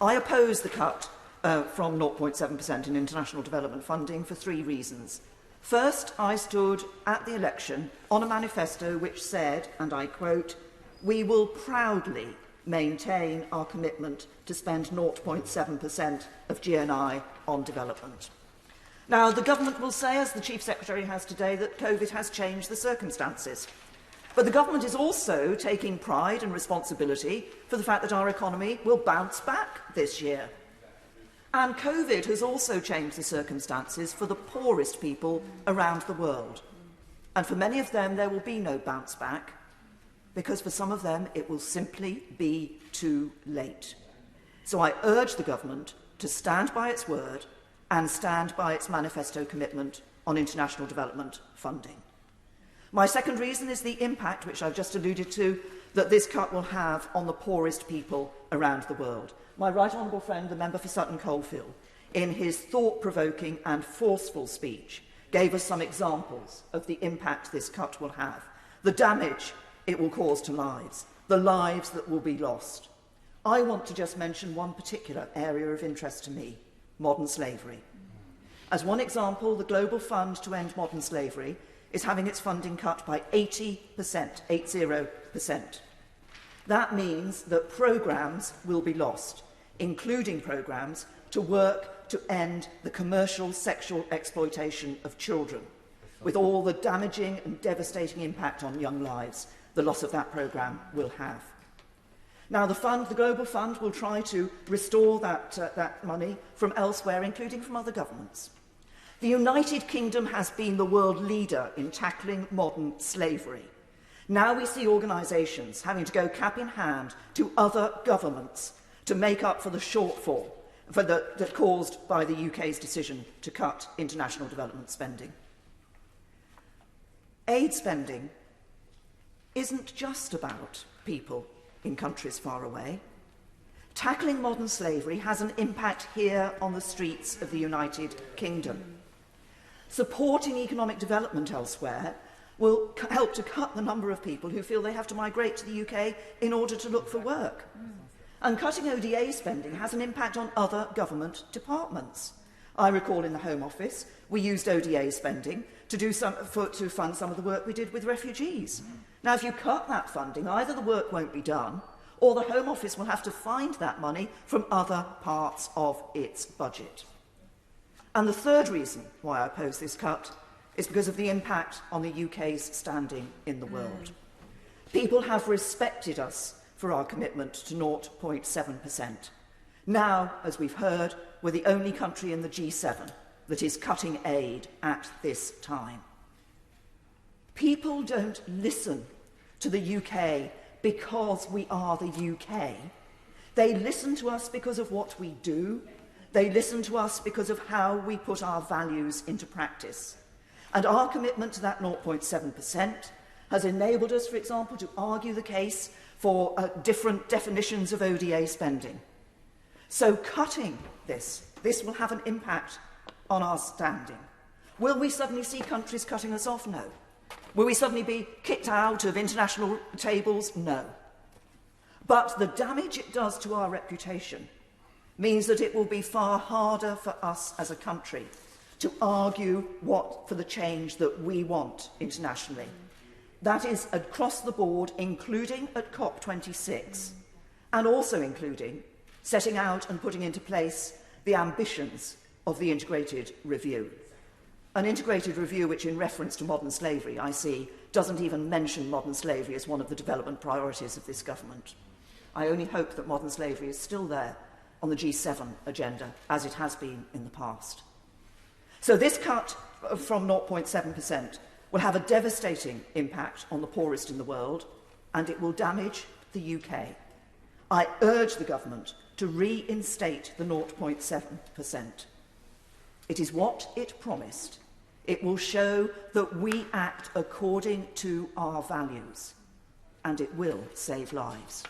I oppose the cut from 0.7% in international development funding for 3 reasons. First, I stood at the election on a manifesto which said, and I quote, "We will proudly maintain our commitment to spend 0.7% of GNI on development." Now, the government will say, as the Chief Secretary has today, that COVID has changed the circumstances. But the government is also taking pride and responsibility for the fact that our economy will bounce back this year. And COVID has also changed the circumstances for the poorest people around the world. And for many of them, there will be no bounce back, because for some of them, it will simply be too late. So I urge the government to stand by its word and stand by its manifesto commitment on international development funding. My second reason is the impact, which I've just alluded to, that this cut will have on the poorest people around the world. My right honourable friend, the member for Sutton Coldfield, in his thought-provoking and forceful speech, gave us some examples of the impact this cut will have, the damage it will cause to lives, the lives that will be lost. I want to just mention one particular area of interest to me: modern slavery. As one example, the Global Fund to End Modern Slavery is having its funding cut by 80%, 80%. That means that programmes will be lost, including programmes to work to end the commercial sexual exploitation of children, with all the damaging and devastating impact on young lives the loss of that programme will have. Now, the Global Fund will try to restore that money from elsewhere, including from other governments. The United Kingdom has been the world leader in tackling modern slavery. Now we see organisations having to go cap in hand to other governments to make up for the shortfall that caused by the UK's decision to cut international development spending. Aid spending isn't just about people in countries far away. Tackling modern slavery has an impact here on the streets of the United Kingdom. Supporting economic development elsewhere will help to cut the number of people who feel they have to migrate to the UK in order to look for work. And cutting ODA spending has an impact on other government departments. I recall in the Home Office we used ODA spending to fund some of the work we did with refugees. Now, if you cut that funding, either the work won't be done, or the Home Office will have to find that money from other parts of its budget. And the third reason why I oppose this cut is because of the impact on the UK's standing in the world. People have respected us for our commitment to 0.7%. Now, as we've heard, we're the only country in the G7 that is cutting aid at this time. People don't listen to the UK because we are the UK. They listen to us because of what we do. They listen to us because of how we put our values into practice. And our commitment to that 0.7% has enabled us, for example, to argue the case for different definitions of ODA spending. So cutting this will have an impact on our standing. Will we suddenly see countries cutting us off? No. Will we suddenly be kicked out of international tables? No. But the damage it does to our reputation means that it will be far harder for us as a country to argue for the change that we want internationally. That is across the board, including at COP26, and also including setting out and putting into place the ambitions of the integrated review. An integrated review which, in reference to modern slavery, I see, doesn't even mention modern slavery as one of the development priorities of this government. I only hope that modern slavery is still there on the G7 agenda, as it has been in the past. So this cut from 0.7% will have a devastating impact on the poorest in the world, and it will damage the UK. I urge the government to reinstate the 0.7%. It is what it promised. It will show that we act according to our values, and it will save lives.